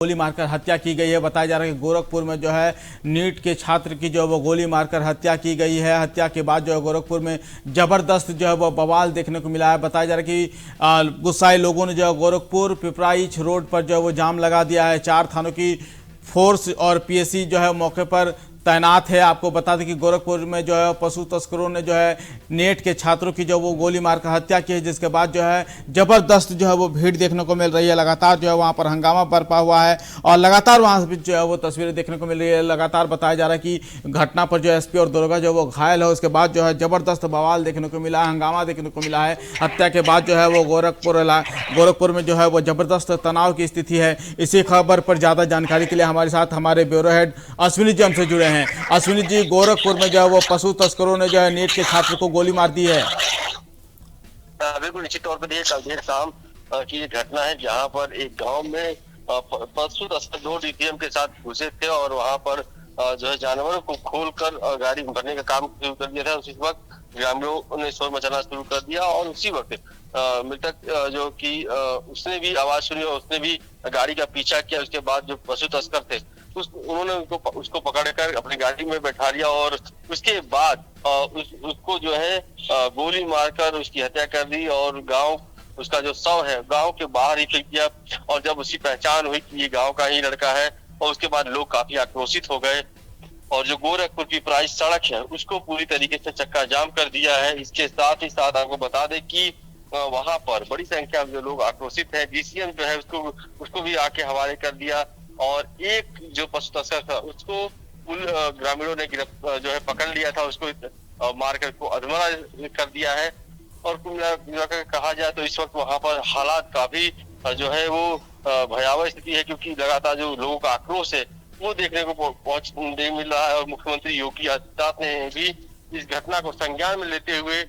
गोली मारकर हत्या की गई है। बताया जा रहा है कि गोरखपुर में जो है नीट के छात्र की जो है वो गोली मारकर हत्या की गई है। हत्या के बाद जो है गोरखपुर में जबरदस्त जो है वो बवाल देखने को मिला है। बताया जा रहा है कि गुस्साए लोगों ने जो है गोरखपुर पिपराइच रोड पर जो है वो जाम लगा दिया है। 4 थानों की फोर्स और पीएससी जो है मौके पर तैनात है। आपको बता दें कि गोरखपुर में जो है पशु तस्करों ने जो है नेट के छात्रों की जो वो गोली मारकर हत्या की है, जिसके बाद जो है जबरदस्त जो है वो भीड़ देखने को मिल रही है। लगातार जो है वहां पर हंगामा बरपा हुआ है और लगातार वहां से जो है वो तस्वीरें देखने को मिल रही है। लगातार बताया जा रहा है कि घटना पर जो एसपी और दरोगा जो वो घायल है। उसके बाद जो है जबरदस्त बवाल देखने को मिला है, हंगामा देखने को मिला है। हत्या के बाद जो है वो गोरखपुर में जो है वो जबरदस्त तनाव की स्थिति है। इसी खबर पर ज्यादा जानकारी के लिए हमारे साथ हमारे ब्यूरो हेड अश्विनी जी हमसे जुड़े हैं। अश्विनी जी, गोरखपुर में जो है वो पशु तस्करों ने जो है नीट के छात्र को गोली मार दी है। बिल्कुल निश्चित तौर पर कल देर शाम की घटना है, जहां पर एक गांव में पशु तस्कर 2 डीसीएम के साथ घुसे थे और वहां पर जो है जानवरों को खोलकर गाड़ी भरने का काम शुरू कर दिया था। उसी वक्त ग्रामीणों ने शोर मचाना शुरू कर दिया और उसी वक्त मृतक जो कि उसने भी आवाज सुनी और उसने भी गाड़ी का पीछा किया। उसके बाद जो पशु तस्कर थे उन्होंने उसको पकड़कर अपनी गाड़ी में बैठा लिया और उसके बाद उसको जो है गोली मारकर उसकी हत्या कर दी और गांव उसका जो शव है गांव के बाहर ही फेंक दिया। और जब उसकी पहचान हुई कि ये गांव का ही लड़का है और उसके बाद लोग काफी आक्रोशित हो गए और जो गोरखपुर की प्राइस सड़क है उसको पूरी तरीके से चक्का जाम कर दिया है। इसके साथ ही साथ आपको बता दें कि वहां पर बड़ी संख्या में जो लोग आक्रोशित है, डीसीएम जो है उसको भी आके हवाले कर दिया और एक जो पशु तस्कर था उसको ग्रामीणों ने जो है पकड़ लिया था, उसको मारकर को अधमरा कर दिया है। और कुल मिलाकर कहा जाए तो इस वक्त वहां पर हालात काफी जो है वो भयावह स्थिति है, क्योंकि लगातार जो लोगों का आक्रोश है वो देखने को पहुंच नहीं मिल रहा है। और मुख्यमंत्री योगी आदित्यनाथ ने भी इस घटना को संज्ञान में लेते हुए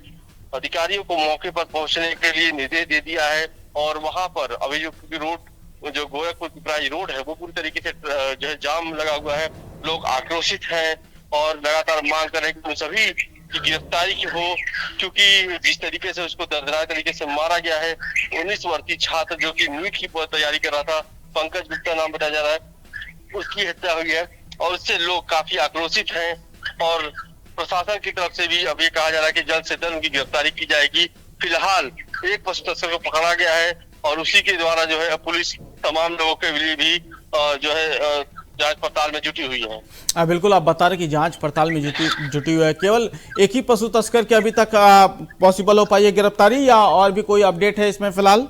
अधिकारियों को मौके पर पहुंचने के लिए निर्देश दे दिया है। और वहां पर अभी जो रोड जो गोरखपुर पिपराइच रोड है वो पूरी तरीके से जो है जाम लगा हुआ है। लोग आक्रोशित हैं और लगातार मांग कर रहे हैं कि सभी की गिरफ्तारी की हो, क्योंकि जिस तरीके से उसको दर्दनाक तरीके से मारा गया है। 19 वर्षीय छात्र जो कि नीट की तैयारी कर रहा था, पंकज गुप्ता नाम बताया जा रहा है, उसकी हत्या हुई है और उससे लोग काफी आक्रोशित हैं। और प्रशासन की तरफ से भी अब ये कहा जा रहा है कि जल्द से जल्द उनकी गिरफ्तारी की जाएगी। फिलहाल एक पशु तस्कर को पकड़ा गया है और उसी के द्वारा जो है पुलिस तमाम लोगों के लिए भी जो है जांच पड़ताल में जुटी हुई है। बिल्कुल, आप बता रहे कि जांच पड़ताल में जुटी हुई है। केवल एक ही पशु तस्कर की अभी तक पॉसिबल हो पाई है गिरफ्तारी या और भी कोई अपडेट है इसमें फिलहाल?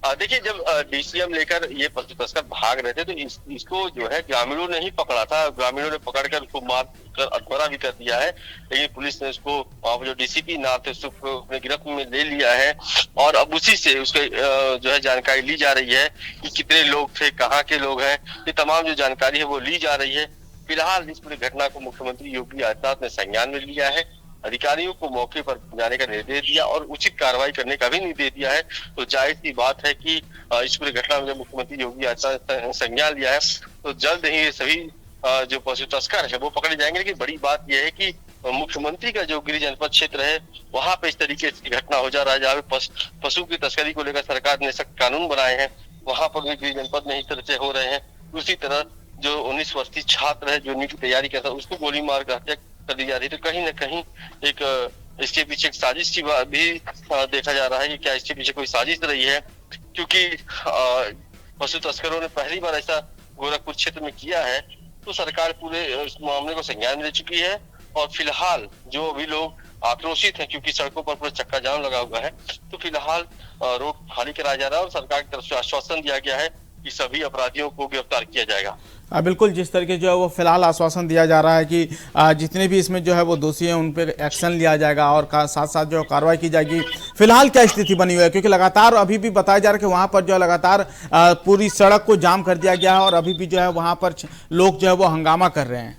देखिए, जब डीसीएम लेकर ये पशु तस्कर भाग रहे थे तो इसको जो है ग्रामीणों ने ही पकड़ा था। ग्रामीणों ने पकड़कर उसको मार कर अधमरा भी कर दिया है, लेकिन पुलिस ने उसको जो डीसीपी नाथ है उसको अपने गिरफ्त में ले लिया है। और अब उसी से उसके जो है जानकारी ली जा रही है कि कितने लोग थे, कहाँ के लोग हैं, ये तमाम जो जानकारी है वो ली जा रही है। फिलहाल इस पूरी घटना को मुख्यमंत्री योगी आदित्यनाथ ने संज्ञान में लिया है, अधिकारियों को मौके पर जाने का निर्देश दिया और उचित कार्रवाई करने का भी निर्देश दिया है। तो जाहिर सी बात है कि इस पूरी घटना में जब मुख्यमंत्री योगी आदित्यनाथ ने संज्ञान लिया है तो जल्द ही ये सभी जो पशु तस्कर है वो पकड़े जाएंगे। लेकिन बड़ी बात यह है कि मुख्यमंत्री का जो गृह जनपद क्षेत्र है वहां पे इस तरीके की घटना हो जा रहा है, जहाँ पे पशु की तस्करी को लेकर सरकार ने सख्त कानून बनाए हैं, वहां पर भी गृह जनपद में इस तरह से हो रहे हैं। दूसरी तरह जो 19 वर्षीय छात्र है जो नीट की तैयारी करता है उसको गोली मार कर हत्या कर दी जा रही है। तो कहीं ना कहीं एक इसके पीछे एक साजिश की बात भी देखा जा रहा है कि क्या इसके पीछे कोई साजिश रही है, क्योंकि पशु तस्करों ने पहली बार ऐसा गोरखपुर क्षेत्र में किया है। तो सरकार पूरे इस मामले को संज्ञान में ले चुकी है और फिलहाल जो अभी लोग आक्रोशित हैं क्योंकि सड़कों पर पूरा चक्का जाम लगा हुआ है, तो फिलहाल रोड खाली कराया जा रहा है और सरकार की तरफ से आश्वासन दिया गया है कि सभी अपराधियों को गिरफ्तार किया जाएगा। बिल्कुल, जिस तरीके जो है वो फिलहाल आश्वासन दिया जा रहा है कि जितने भी इसमें जो है वो दोषी हैं उन पर एक्शन लिया जाएगा और साथ साथ जो कार्रवाई की जाएगी। फिलहाल क्या स्थिति बनी हुई है, क्योंकि लगातार अभी भी बताया जा रहा है कि वहां पर जो है लगातार पूरी सड़क को जाम कर दिया गया है और अभी भी जो है वहां पर लोग जो है वो हंगामा कर रहे हैं।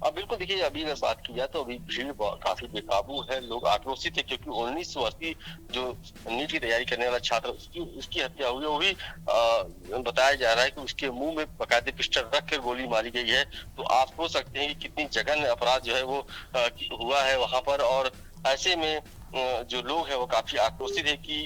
बिल्कुल, देखिए अभी अगर बात की जाए तो अभी भीड़ काफी बेकाबू है, लोग आक्रोशित है क्योंकि 19 वर्षीय जो नीट की तैयारी करने वाला छात्र उसकी हत्या हुई है। वो भी बताया जा रहा है कि उसके मुंह में बकायदे पिस्टल रख कर गोली मारी गई है। तो आप सोच सकते हैं कि कितनी जघन्य अपराध जो है वो हुआ है वहां पर। और ऐसे में जो लोग हैं वो काफी आक्रोशित है कि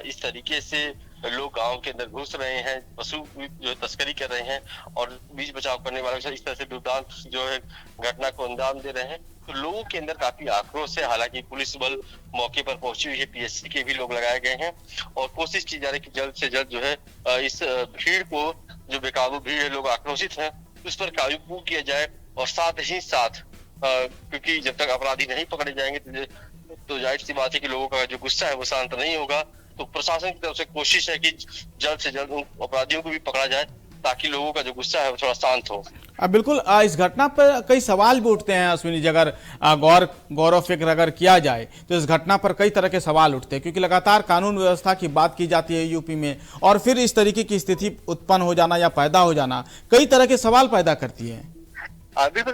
इस तरीके से लोग गांव के अंदर घुस रहे हैं, पशु जो है तस्करी कर रहे हैं और बीच बचाव करने वालों के साथ इस तरह से दुर्दांत जो है घटना को अंजाम दे रहे हैं। तो लोगों के अंदर काफी आक्रोश है। हालांकि पुलिस बल मौके पर पहुंची हुई है, पीएससी के भी लोग लगाए गए हैं और कोशिश की जा रही है कि जल्द से जल्द जो है इस भीड़ को, जो बेकाबू भीड़ है, लोग आक्रोशित हैं, उस पर काबू किया जाए। और साथ ही साथ क्योंकि जब तक अपराधी नहीं पकड़े जाएंगे तो जाहिर सी बात है कि लोगों का जो गुस्सा है वो शांत नहीं होगा। तो प्रशासन की तरफ से कोशिश है कि जल्द से जल्द उन अपराधियों को भी पकड़ा जाए ताकि लोगों का जो गुस्सा है वो थोड़ा शांत हो। बिल्कुल, इस घटना पर कई सवाल भी उठते हैं अश्विनी जी। अगर गौरव फिक्र अगर किया जाए तो इस घटना पर कई तरह के सवाल उठते हैं, क्योंकि लगातार कानून व्यवस्था की बात की जाती है यूपी में, और फिर इस तरीके की स्थिति उत्पन्न हो जाना या पैदा हो जाना कई तरह के सवाल पैदा करती है। बिल्कुल,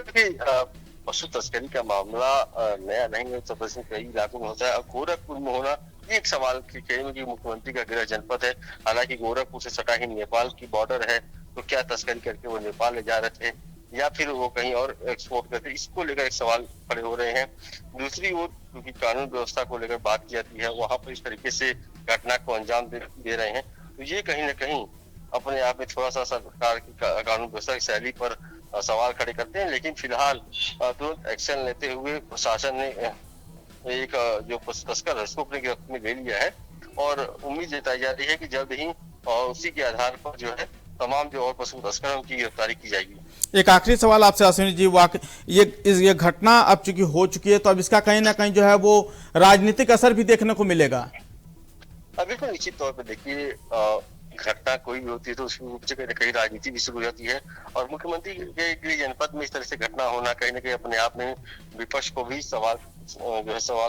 पशु तस्करी का मामला नया नहीं है, कई इलाकों में होता है। अब गोरखपुर में होना ये एक सवाल कि मुख्यमंत्री का गृह जनपद है, हालांकि गोरखपुर से सटा ही नेपाल की बॉर्डर है, तो क्या तस्करी करके वो नेपाल ले जा रहे थे या फिर वो कहीं और एक्सपोर्ट करते, इसको लेकर एक सवाल खड़े हो रहे हैं। दूसरी ओर क्योंकि कानून व्यवस्था को लेकर बात की जाती है, वहां पर इस तरीके से घटना को अंजाम दे रहे हैं, तो ये कहीं ना कहीं अपने आप में थोड़ा सा सरकार की कानून व्यवस्था की शैली पर सवाल खड़े करते हैं। लेकिन फिलहाल तुरंत एक्शन लेते हुए प्रशासन ने एक जो तस्कर है उसको अपने गिरफ्त में ले लिया है और उम्मीद जताई जा रही है कि जल्द ही उसी के आधार पर जो है तमाम जो और पशु तस्कर हैं उनकी गिरफ्तारी की जाएगी। एक आखिरी सवाल आपसे अश्विनी जी, ये घटना अब चूंकि हो चुकी है तो अब इसका कहीं ना कहीं जो है वो राजनीतिक असर भी देखने को मिलेगा। बिल्कुल, निश्चित तौर पर देखिए, घटना कोई भी होती है तो उसमें कहीं ना कहीं राजनीति भी शुरू हो जाती है और मुख्यमंत्री के जनपद में इस तरह से घटना होना कहीं ना कहीं अपने आप में विपक्ष को भी सवाल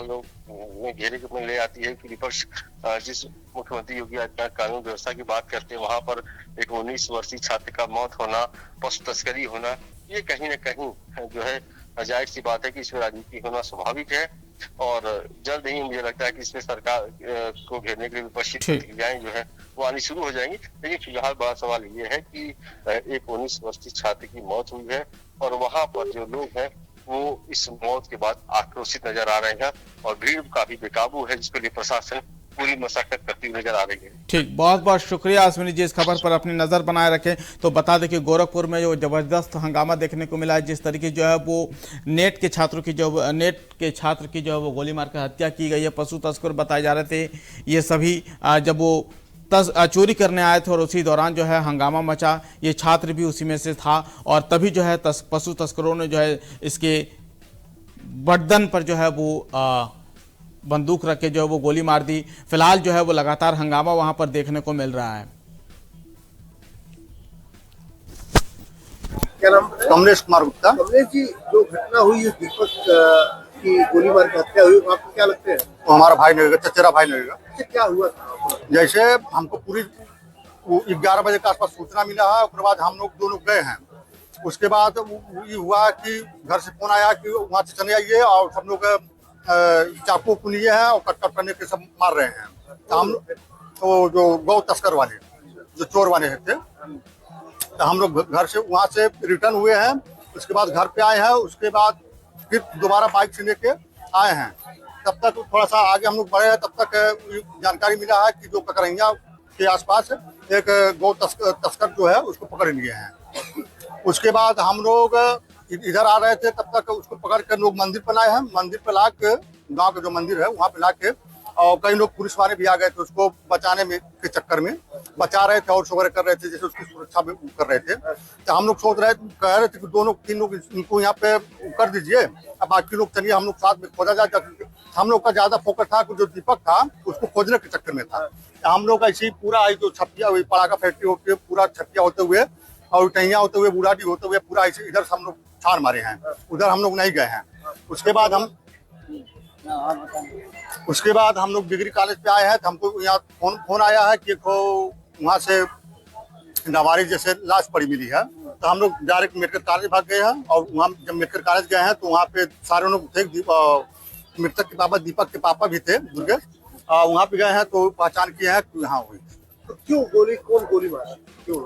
में घेरे में ले आती है कि विपक्ष जिस मुख्यमंत्री योगी आदित्यनाथ कानून व्यवस्था की बात करते हैं, वहां पर एक 19 वर्षीय छात्र का मौत होना, पशु तस्करी होना, ये कहीं ना कहीं जो है जाहिर सी बात है कि इसमें राजनीति होना स्वाभाविक है और जल्द ही मुझे लगता है कि इसमें सरकार को घेरने के लिए विपक्षी प्रतिक्रियाएं जो है वो आनी शुरू हो जाएंगी। लेकिन फिलहाल बड़ा सवाल ये है कि एक 19 वर्षीय छात्र की मौत हुई है और वहां पर जो लोग हैं वो इस मौत के बाद आक्रोशित नजर आ रहे हैं और भीड़ काफी बेकाबू है, जिसके लिए प्रशासन पूरी मशक्कत करती हुई नजर आ रही है। ठीक, बहुत बहुत शुक्रिया अश्विनी जी, इस खबर पर अपनी नजर बनाए रखें। तो बता दें कि गोरखपुर में जो जबरदस्त हंगामा देखने को मिला है, जिस तरीके जो है वो नेट के छात्र की जो है वो गोली मारकर हत्या की गई है। पशु तस्कर बताए जा रहे थे ये सभी, जब वो चोरी करने आए थे और उसी दौरान जो है हंगामा मचा, ये छात्र भी उसी में से था और तभी जो है पशु तस्करों ने जो है इसके बदन पर जो है वो बंदूक रख के जो है वो गोली मार दी। फिलहाल जो है वो लगातार हंगामा वहां पर देखने को मिल रहा है। क्या नाम? कमलेश कुमार गुप्ता। कमलेश जी, जो घटना हुई दीपक की गोली मार के हत्या हुई, आपको क्या लगता है? वो हमारा भाई नहीं, चचेरा भाई नहीं। क्या हुआ था? जैसे हमको पूरी 11 बजे के आसपास सूचना मिला है, उसके बाद हम लोग दोनों गए हैं। उसके बाद ये हुआ कि घर से फोन आया कि वहाँ से चले आइए और सब लोग चाकू को लिए हैं और कट करने के सब मार रहे हैं। तो हम तो जो गौ तस्कर वाले, जो चोर वाले थे, तो हम लोग घर से वहाँ से रिटर्न हुए हैं। उसके बाद घर पे आए हैं, उसके बाद फिर दोबारा बाइक से लेके आए हैं। तब तक थोड़ा सा आगे हम लोग बढ़े हैं, तब तक जानकारी मिला है कि जो ककरैया के आसपास एक गौ तस्कर जो है उसको पकड़ लिए हैं। उसके बाद हम लोग इधर आ रहे थे, तब तक उसको पकड़ कर लोग मंदिर पर लाए हैं। मंदिर पर ला के, गाँव का जो मंदिर है वहाँ पे ला के, और कई लोग पुलिस वाले भी आ गए थे उसको बचाने में के चक्कर में, बचा रहे थे और वगैरह कर रहे थे, जैसे उसकी सुरक्षा में कर रहे थे। तो हम लोग सोच रहे थे, कह रहे थे कि 2-3 लोग इनको यहाँ पे कर दीजिए, अब बाकी लोग चलिए हम लोग साथ में खोजा जाए। हम लोग का ज्यादा फोकस था कि जो दीपक था उसको खोजने के चक्कर में था। हम लोग ऐसे ही पूरा जो छपिया हुई पड़ाका फैक्ट्री होते हुए, पूरा छपिया होते हुए और टैया होते हुए, बुढ़ाटी होते हुए, पूरा ऐसे इधर से हम लोग छाड़ मारे हैं। उधर हम लोग नहीं गए हैं। उसके बाद हम लोग डिग्री कॉलेज पे आए हैं, तो हमको यहाँ फोन आया है कि वहाँ से नाबालिग जैसे लाश पड़ी मिली है। तो हम लोग डायरेक्ट मेडिकल कॉलेज भाग गए हैं और वहाँ जब मेडिकल कॉलेज गए हैं तो वहाँ पे सारे लोग थे। मृतक के पापा, दीपक के पापा भी थे, दुर्गेश। वहाँ पे गए हैं तो पहचान किए हैं कि यहाँ हुई। तो क्यों गोली, कौन गोली मारा, क्यों?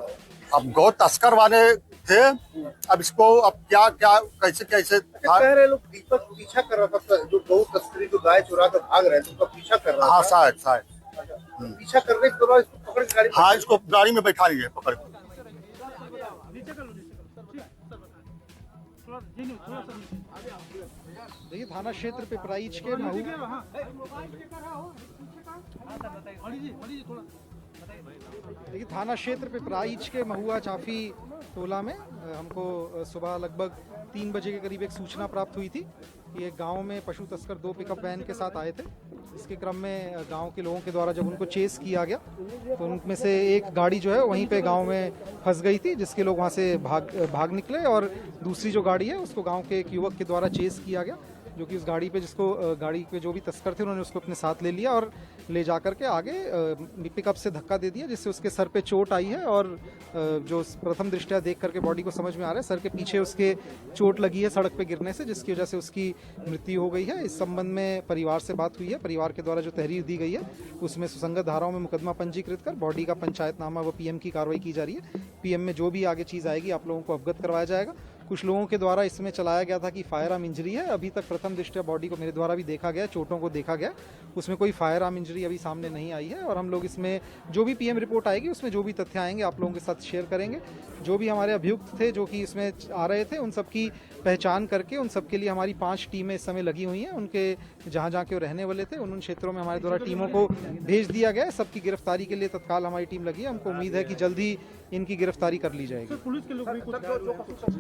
अब गौ तस्कर वाले थे। अब इसको अब क्या कैसे कह रहे लोग दीपक पीछा कर रहा था, जो गौ तस्करी, जो गाय चुरा कर भाग रहे थे उसका पीछा कर रहा था। हाँ, शायद पीछा करने के दौरान इसको पकड़ के गाड़ी, हाँ इसको गाड़ी में बैठा लिए पकड़ के। देखिए थाना क्षेत्र पिपराइच के थाना क्षेत्र पिपराइच के महुआ चाफी टोला में हमको सुबह लगभग 3 बजे के करीब एक सूचना प्राप्त हुई थी कि एक गांव में पशु तस्कर 2 पिकअप वैन के साथ आए थे। इसके क्रम में गांव के लोगों के द्वारा जब उनको चेस किया गया तो उनमें से एक गाड़ी जो है वहीं पे गांव में फंस गई थी, जिसके लोग वहां से भाग निकले और दूसरी जो गाड़ी है उसको गांव के एक युवक के द्वारा चेस किया गया, जो कि उस गाड़ी पे गाड़ी पे जो भी तस्कर थे उन्होंने उसको अपने साथ ले लिया और ले जाकर के आगे पिकअप से धक्का दे दिया, जिससे उसके सर पे चोट आई है और जो प्रथम दृष्टया देख करके बॉडी को समझ में आ रहा है सर के पीछे उसके चोट लगी है सड़क पे गिरने से, जिसकी वजह से उसकी मृत्यु हो गई है। इस संबंध में परिवार से बात हुई है, परिवार के द्वारा जो तहरीर दी गई है उसमें सुसंगत धाराओं में मुकदमा पंजीकृत कर बॉडी का पंचायतनामा व पीएम की कार्रवाई की जा रही है। पीएम में जो भी आगे चीज़ आएगी आप लोगों को अवगत करवाया जाएगा। कुछ लोगों के द्वारा इसमें चलाया गया था कि फायर आर्म इंजरी है, अभी तक प्रथम दृष्टया बॉडी को मेरे द्वारा भी देखा गया, चोटों को देखा गया, उसमें कोई फायर आर्म इंजरी अभी सामने नहीं आई है और हम लोग इसमें जो भी पीएम रिपोर्ट आएगी उसमें जो भी तथ्य आएंगे आप लोगों के साथ शेयर करेंगे। जो भी हमारे अभियुक्त थे जो कि इसमें आ रहे थे उन सब की पहचान करके उन सब के लिए हमारी 5 टीमें इस समय लगी हुई हैं, उनके जहाँ जहाँ के वो रहने वाले थे उन क्षेत्रों में हमारे द्वारा टीमों को भेज दिया गया है। सबकी गिरफ्तारी के लिए तत्काल हमारी टीम लगी है, हमको उम्मीद है कि जल्दी इनकी गिरफ्तारी कर ली जाएगी।